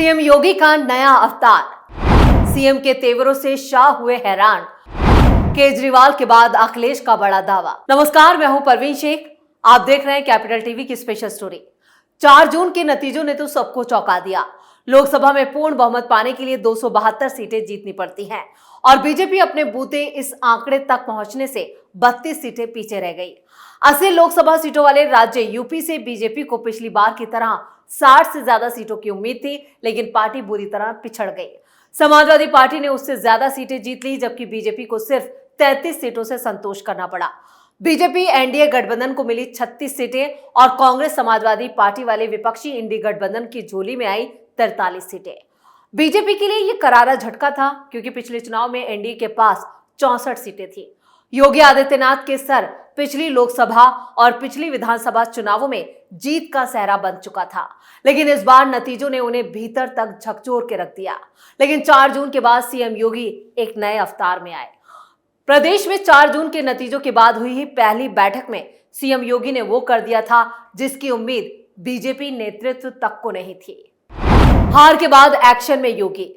CM योगी का नया अवतार। सीएम के तेवरों से शाह हुए हैरान। केजरीवाल के बाद अखिलेश का बड़ा दावा। नमस्कार, मैं हूं परवीन शेख। आप देख रहे हैं कैपिटल टीवी की स्पेशल स्टोरी। 4 जून के नतीजों ने तो सबको चौंका दिया। लोकसभा में पूर्ण बहुमत पाने के लिए 272 सीटें जीतनी पड़ती हैं और बीजेपी अपने बूते इस आंकड़े तक पहुंचने से 32 सीटें पीछे रह गई। 80 लोकसभा सीटों वाले राज्य यूपी से बीजेपी को पिछली बार की तरह 60 से ज्यादा सीटों की उम्मीद थी, लेकिन पार्टी बुरी तरह पिछड़ गई। समाजवादी पार्टी ने उससे ज्यादा सीटें जीत ली, जबकि बीजेपी को सिर्फ 33 सीटों से संतोष करना पड़ा। बीजेपी एनडीए गठबंधन को मिली 36 सीटें और कांग्रेस समाजवादी पार्टी वाले विपक्षी इंडी गठबंधन की झोली में आई 43 सीटें। बीजेपी के लिए यह करारा झटका था, क्योंकि पिछले चुनाव में एनडीए के पास 64 सीटें थी। योगी आदित्यनाथ के सर पिछली लोकसभा और पिछली विधानसभा चुनावों में जीत का सेहरा बन चुका था, लेकिन इस बार नतीजों ने उन्हें भीतर तक झकझोर के रख दिया। लेकिन 4 जून के बाद सीएम योगी एक नए अवतार में आए। प्रदेश में 4 जून के नतीजों के बाद हुई ही पहली बैठक में सीएम योगी ने वो कर दिया था जिसकी उम्मीद बीजेपी नेतृत्व तक को नहीं थी। हार के बाद एक्शन में योगी।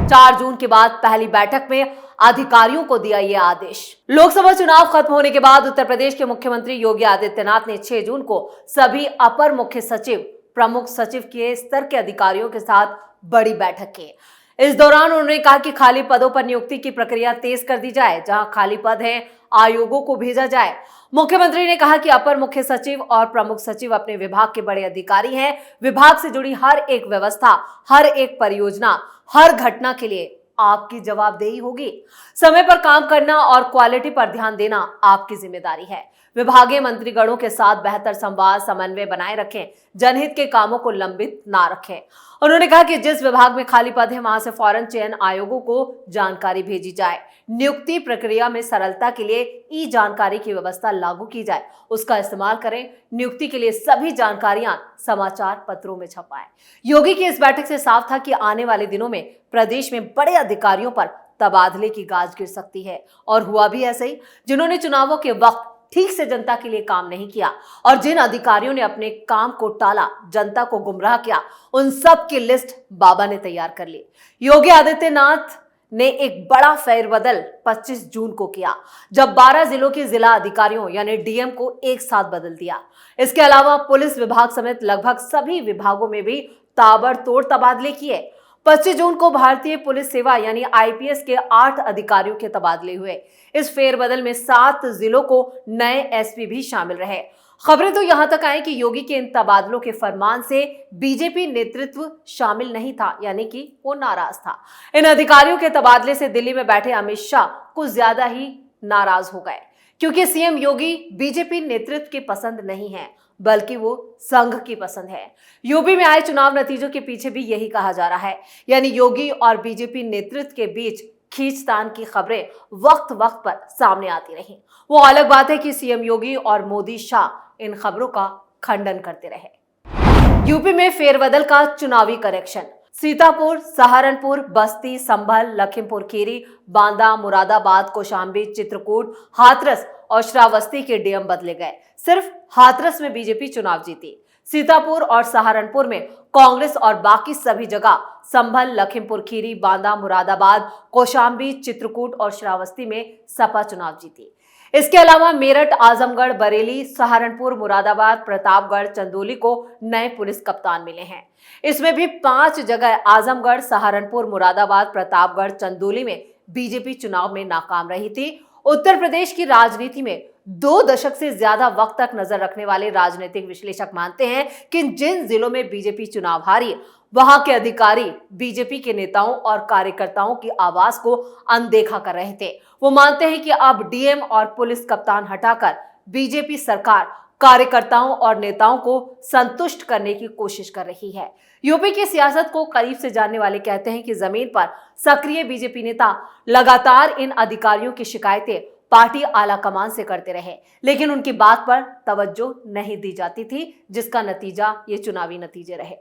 4 जून के बाद पहली बैठक में अधिकारियों को दिया यह आदेश। लोकसभा चुनाव खत्म होने के बाद उत्तर प्रदेश के मुख्यमंत्री योगी आदित्यनाथ ने 6 जून को सभी अपर मुख्य सचिव, प्रमुख सचिव के स्तर के अधिकारियों के साथ बड़ी बैठक की। इस दौरान उन्होंने कहा कि खाली पदों पर नियुक्ति की प्रक्रिया तेज कर दी जाए। जहां खाली पद हैं, आयोगों को भेजा जाए। मुख्यमंत्री ने कहा कि अपर मुख्य सचिव और प्रमुख सचिव अपने विभाग के बड़े अधिकारी हैं। विभाग से जुड़ी हर एक व्यवस्था, हर एक परियोजना, हर घटना के लिए आपकी जवाबदेही होगी। समय पर काम करना और क्वालिटी पर ध्यान देना आपकी जिम्मेदारी है। विभागीय मंत्रीगणों के साथ बेहतर संवाद, समन्वय बनाए रखें। जनहित के कामों को लंबित ना रखें। उन्होंने कहा कि जिस विभाग में खाली पद है, वहां से फौरन चयन आयोगों को जानकारी भेजी जाए। नियुक्ति प्रक्रिया में सरलता के लिए ई जानकारी की व्यवस्था लागू की जाए, उसका इस्तेमाल करें। नियुक्ति के लिए सभी जानकारियां समाचार पत्रों में छपाएं। योगी की इस बैठक से साफ था कि आने वाले दिनों में प्रदेश में बड़े अधिकारियों पर तबादले की गाज गिर सकती है, और हुआ भी ऐसे ही। जिन्होंने चुनावों के वक्त ठीक से जनता के लिए काम नहीं किया और जिन अधिकारियों ने अपने काम को टाला, जनता को गुमराह किया, उन सब की लिस्ट बाबा ने तैयार कर ली। योगी आदित्यनाथ ने एक बड़ा फेरबदल 25 जून को किया, जब 12 जिलों के जिला अधिकारियों यानी डीएम को एक साथ बदल दिया। इसके अलावा पुलिस विभाग समेत लगभग सभी विभागों में भी ताबड़तोड़ तबादले किए। 25 जून को भारतीय पुलिस सेवा यानी आईपीएस के 8 अधिकारियों के तबादले हुए। इस फेरबदल में 7 जिलों को नए एसपी भी शामिल रहे। खबरें तो यहां तक आई कि योगी के इन तबादलों के फरमान से बीजेपी नेतृत्व शामिल नहीं था, यानी कि वो नाराज था। इन अधिकारियों के तबादले से दिल्ली में बैठे अमित शाह कुछ ज्यादा ही नाराज हो गए, क्योंकि सीएम योगी बीजेपी नेतृत्व की पसंद नहीं है, बल्कि वो संघ की पसंद है। यूपी में आए चुनाव नतीजों के पीछे भी यही कहा जा रहा है, यानी योगी और बीजेपी नेतृत्व के बीच खींचतान की खबरें वक्त वक्त पर सामने आती रहीं। वो अलग बात है कि सीएम योगी और मोदी शाह इन खबरों का खंडन करते रहे। यूपी में फेरबदल का चुनावी कनेक्शन। सीतापुर, सहारनपुर, बस्ती, संभल, लखीमपुर खीरी, बांदा, मुरादाबाद, कौशाम्बी, चित्रकूट, हाथरस और श्रावस्ती के डीएम बदले गए। सिर्फ हाथरस में बीजेपी चुनाव जीती। सीतापुर और सहारनपुर में कांग्रेस और बाकी सभी जगह संभल, लखीमपुर खीरी, बांदा, मुरादाबाद, कौशाम्बी, चित्रकूट और श्रावस्ती में सपा चुनाव जीती। इसके अलावा मेरठ, आजमगढ़, बरेली, सहारनपुर, मुरादाबाद, प्रतापगढ़, चंदौली को नए पुलिस कप्तान मिले हैं। इसमें भी 5 जगह आजमगढ़, सहारनपुर, मुरादाबाद, प्रतापगढ़, चंदौली में बीजेपी चुनाव में नाकाम रही थी। उत्तर प्रदेश की राजनीति में 2 दशक से ज्यादा वक्त तक नजर रखने वाले राजनीतिक विश्लेषक मानते हैं कि जिन जिलों में बीजेपी चुनाव हारी, वहां के अधिकारी बीजेपी के नेताओं और कार्यकर्ताओं की आवाज को अनदेखा कर रहे थे। वो मानते हैं कि अब डीएम और पुलिस कप्तान हटाकर बीजेपी सरकार कार्यकर्ताओं और नेताओं को संतुष्ट करने की कोशिश कर रही है। यूपी की सियासत को करीब से जानने वाले कहते हैं कि जमीन पर सक्रिय बीजेपी नेता लगातार इन अधिकारियों की शिकायतें पार्टी आला कमान से करते रहे, लेकिन उनकी बात पर तवज्जो नहीं दी जाती थी, जिसका नतीजा ये चुनावी नतीजे रहे।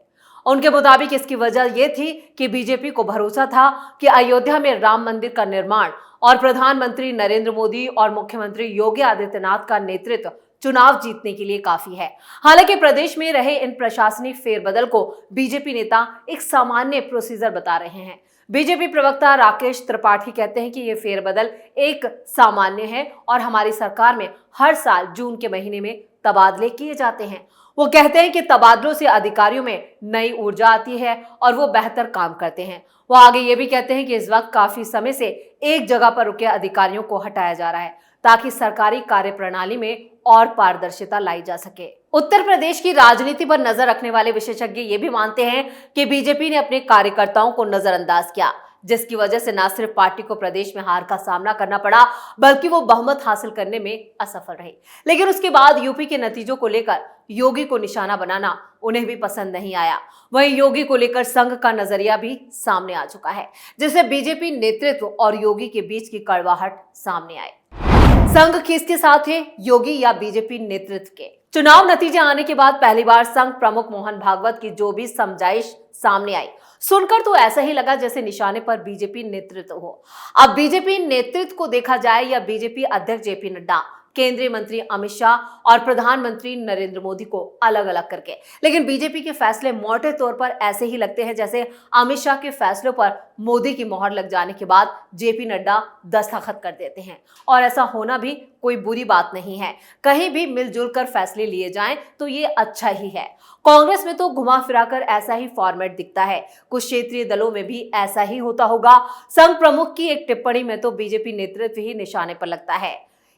उनके मुताबिक इसकी वजह यह थी कि बीजेपी को भरोसा था कि अयोध्या में राम मंदिर का निर्माण और प्रधानमंत्री नरेंद्र मोदी और मुख्यमंत्री योगी आदित्यनाथ का नेतृत्व चुनाव जीतने के लिए काफी है। हालांकि प्रदेश में रहे इन प्रशासनिक फेरबदल को बीजेपी नेता एक सामान्य प्रोसीजर बता रहे हैं। बीजेपी प्रवक्ता राकेश त्रिपाठी कहते हैं कि ये फेरबदल एक सामान्य है और हमारी सरकार में हर साल जून के महीने में तबादले किए जाते हैं। वो कहते हैं कि तबादलों से अधिकारियों में नई ऊर्जा आती है और वो बेहतर काम करते हैं। वो आगे ये भी कहते हैं कि इस वक्त काफी समय से एक जगह पर रुके अधिकारियों को हटाया जा रहा है ताकि सरकारी कार्यप्रणाली में और पारदर्शिता लाई जा सके। उत्तर प्रदेश की राजनीति पर नजर रखने वाले विशेषज्ञ ये भी मानते हैं कि बीजेपी ने अपने कार्यकर्ताओं को नजरअंदाज किया, जिसकी वजह से न सिर्फ पार्टी को प्रदेश में हार का सामना करना पड़ा बल्कि वो बहुमत हासिल करने में असफल रही। लेकिन उसके बाद यूपी के नतीजों को लेकर योगी को निशाना बनाना उन्हें भी पसंद नहीं आया। वहीं योगी को लेकर संघ का नजरिया भी सामने आ चुका है, जिससे बीजेपी नेतृत्व और योगी के बीच की कड़वाहट सामने आई। संघ किसके साथ है, योगी या बीजेपी नेतृत्व के? चुनाव नतीजे आने के बाद पहली बार संघ प्रमुख मोहन भागवत की जो भी समझाइश सामने आई, सुनकर तो ऐसा ही लगा जैसे निशाने पर बीजेपी नेतृत्व हो। अब बीजेपी नेतृत्व को देखा जाए या बीजेपी अध्यक्ष जेपी नड्डा, केंद्रीय मंत्री अमित शाह और प्रधानमंत्री नरेंद्र मोदी को अलग अलग करके, लेकिन बीजेपी के फैसले मोटे तौर पर ऐसे ही लगते हैं जैसे अमित शाह के फैसलों पर मोदी की मोहर लग जाने के बाद जेपी नड्डा दस्तखत कर देते हैं। और ऐसा होना भी कोई बुरी बात नहीं है, कहीं भी मिलजुल कर फैसले लिए जाएं तो ये अच्छा ही है। कांग्रेस में तो घुमा फिराकर ऐसा ही फॉर्मेट दिखता है, कुछ क्षेत्रीय दलों में भी ऐसा ही होता होगा। संघ प्रमुख की एक टिप्पणी में तो बीजेपी नेतृत्व ही निशाने पर लगता है।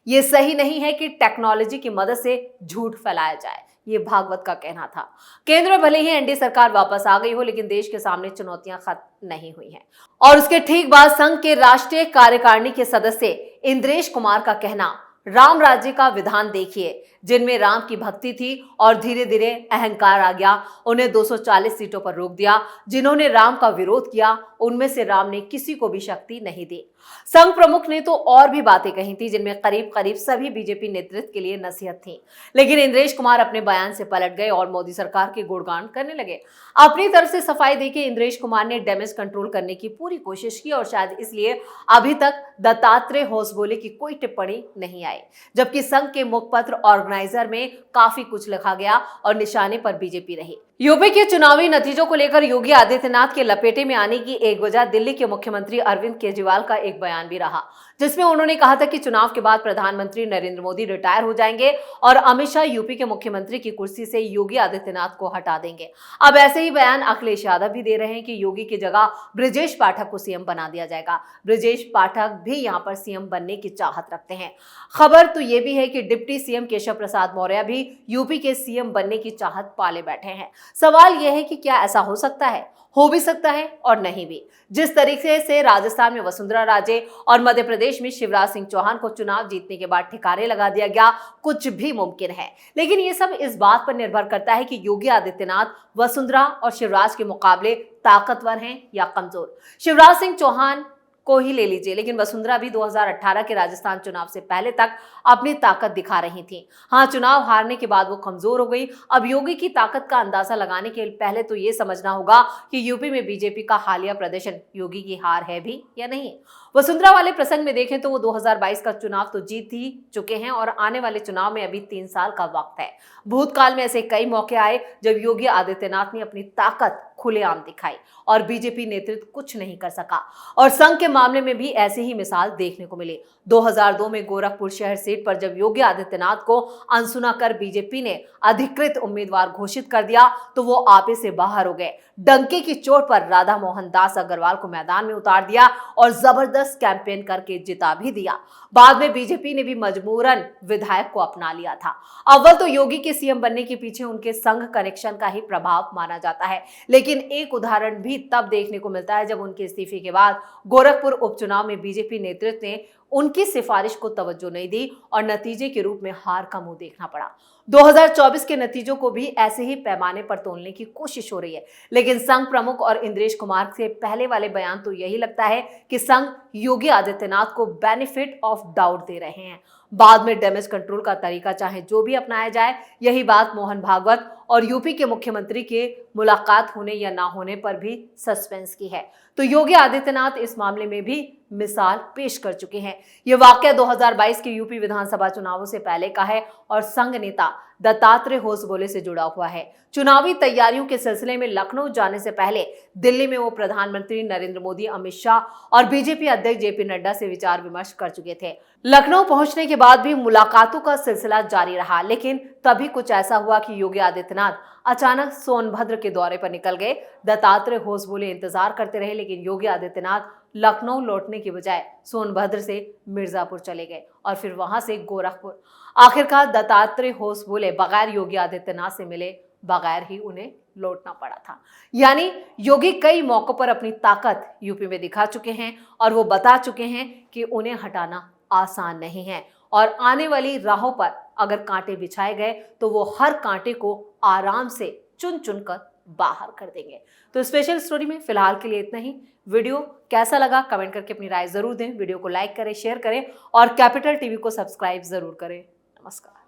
ये सही नहीं है कि टेक्नोलॉजी की मदद से झूठ फैलाया जाए, ये भागवत का कहना था। केंद्र में भले ही एनडीए सरकार वापस आ गई हो, लेकिन देश के सामने चुनौतियां खत्म नहीं हुई हैं। और उसके ठीक बाद संघ के राष्ट्रीय कार्यकारिणी के सदस्य इंद्रेश कुमार का कहना, राम राज्य का विधान देखिए, जिनमें राम की भक्ति थी और धीरे धीरे अहंकार आ गया, उन्हें 240 सीटों पर रोक दिया। जिन्होंने राम का विरोध किया उनमें से राम ने किसी को भी शक्ति नहीं दी। संघ प्रमुख ने तो और भी बातें कही थी जिनमें करीब करीब सभी बीजेपी नेतृत्व के लिए नसीहत थी, लेकिन इंद्रेश कुमार अपने बयान से पलट गए और मोदी सरकार के गुणगान करने लगे। अपनी तरफ से सफाई देके इंद्रेश कुमार ने डैमेज कंट्रोल करने की पूरी कोशिश की और शायद इसलिए अभी तक दत्तात्रेय होसबोले की कोई टिप्पणी नहीं आई, जबकि संघ के मुखपत्र ऑर्गेनाइजर में काफी कुछ लिखा गया और निशाने पर बीजेपी रही। यूपी के चुनावी नतीजों को लेकर योगी आदित्यनाथ के लपेटे में आने की एक वजह दिल्ली के मुख्यमंत्री अरविंद केजरीवाल का एक बयान भी रहा, जिसमें उन्होंने कहा था कि चुनाव के बाद प्रधानमंत्री नरेंद्र मोदी रिटायर हो जाएंगे और अमित शाह यूपी के मुख्यमंत्री की कुर्सी से योगी आदित्यनाथ को हटा देंगे। अब ऐसे ही बयान अखिलेश यादव भी दे रहे हैं कि योगी की जगह ब्रजेश पाठक को सीएम बना दिया जाएगा। ब्रजेश पाठक भी यहाँ पर सीएम बनने की चाहत रखते हैं। खबर तो ये भी है कि डिप्टी सीएम केशव प्रसाद मौर्य भी यूपी के सीएम बनने की चाहत पाले बैठे हैं। सवाल यह है कि क्या ऐसा हो सकता है? हो भी सकता है और नहीं भी। जिस तरीके से राजस्थान में वसुंधरा राजे और मध्य प्रदेश में शिवराज सिंह चौहान को चुनाव जीतने के बाद ठिकाने लगा दिया गया, कुछ भी मुमकिन है। लेकिन ये सब इस बात पर निर्भर करता है कि योगी आदित्यनाथ वसुंधरा और शिवराज के मुकाबले ताकतवर हैं या कमजोर। शिवराज सिंह चौहान को ही ले लीजिए, लेकिन वसुंधरा भी 2018 के राजस्थान चुनाव से पहले तक अपनी ताकत दिखा रही थी। हाँ, चुनाव हारने के बाद वो कमजोर हो गई। अब योगी की ताकत का अंदाजा लगाने के पहले तो ये समझना होगा कि यूपी में बीजेपी का हालिया प्रदर्शन योगी की हार है भी या नहीं। वसुंधरा वाले प्रसंग में देखें तो वो 2022 का चुनाव तो जीत ही चुके हैं और आने वाले चुनाव में अभी 3 साल का वक्त है। भूतकाल में ऐसे कई मौके आए जब योगी आदित्यनाथ ने अपनी ताकत खुलेआम दिखाई और बीजेपी नेतृत्व कुछ नहीं कर सका, और संघ के मामले में भी ऐसी ही मिसाल देखने को मिली। 2002 में गोरखपुर शहर सीट पर जब योगी आदित्यनाथ को अनसुना कर बीजेपी ने अधिकृत उम्मीदवार घोषित कर दिया तो वो आपे से बाहर हो गए। डंके की चोट पर राधा मोहन दास अग्रवाल को मैदान में उतार दिया और जबरदस्त कैंपेन करके जिता भी दिया। बाद में बीजेपी ने भी मजबूरन विधायक को अपना लिया था। अव्वल तो योगी के सीएम बनने के पीछे उनके संघ कनेक्शन का ही प्रभाव माना जाता है, लेकिन एक उदाहरण भी तब देखने को मिलता है जब उनके इस्तीफे के बाद गोरखपुर उपचुनाव में बीजेपी नेतृत्व ने उनकी सिफारिश को तवज्जो नहीं दी और नतीजे के रूप में हार का मुंह देखना पड़ा। 2024 के नतीजों को भी ऐसे ही पैमाने पर तोलने की कोशिश हो रही है, लेकिन संघ प्रमुख और इंद्रेश कुमार से पहले वाले बयान तो यही लगता है कि संघ योगी आदित्यनाथ को बेनिफिट ऑफ डाउट दे रहे हैं। बाद में डैमेज कंट्रोल का तरीका चाहे जो भी अपनाया जाए, यही बात मोहन भागवत और यूपी के मुख्यमंत्री के मुलाकात होने या ना होने पर भी सस्पेंस की है। तो योगी आदित्यनाथ इस मामले में भी मिसाल पेश कर चुके हैं। यह वाकया 2022 के यूपी विधानसभा चुनावों से पहले का है और संघ नेता दत्तात्रेय होसबोले से जुड़ा हुआ है। चुनावी तैयारियों के सिलसिले में लखनऊ जाने से पहले दिल्ली में वो प्रधानमंत्री नरेंद्र मोदी, अमित शाह और बीजेपी अध्यक्ष जेपी नड्डा से विचार विमर्श कर चुके थे। लखनऊ पहुंचने के बाद भी मुलाकातों का सिलसिला जारी रहा, लेकिन तभी कुछ ऐसा हुआ कि योगी आदित्यनाथ अचानक सोनभद्र के दौरे पर निकल गए। दत्तात्रेय होसबोले इंतजार करते रहे, लेकिन योगी आदित्यनाथ लखनऊ लौटने की बजाय सोनभद्र से मिर्जापुर चले गए और फिर वहां से गोरखपुर। आखिरकार दत्तात्रेय होसबोले बगैर योगी आदित्यनाथ से मिले, बगैर ही उन्हें लौटना पड़ा था। यानी योगी कई मौकों पर अपनी ताकत यूपी में दिखा चुके हैं और वो बता चुके हैं कि उन्हें हटाना आसान नहीं है और आने वाली राहों पर अगर कांटे बिछाए गए तो वो हर कांटे को आराम से चुन चुन कर बाहर कर देंगे। तो स्पेशल स्टोरी में फिलहाल के लिए इतना ही। वीडियो कैसा लगा कमेंट करके अपनी राय जरूर दें। वीडियो को लाइक करें, शेयर करें और कैपिटल टीवी को सब्सक्राइब जरूर करें। नमस्कार।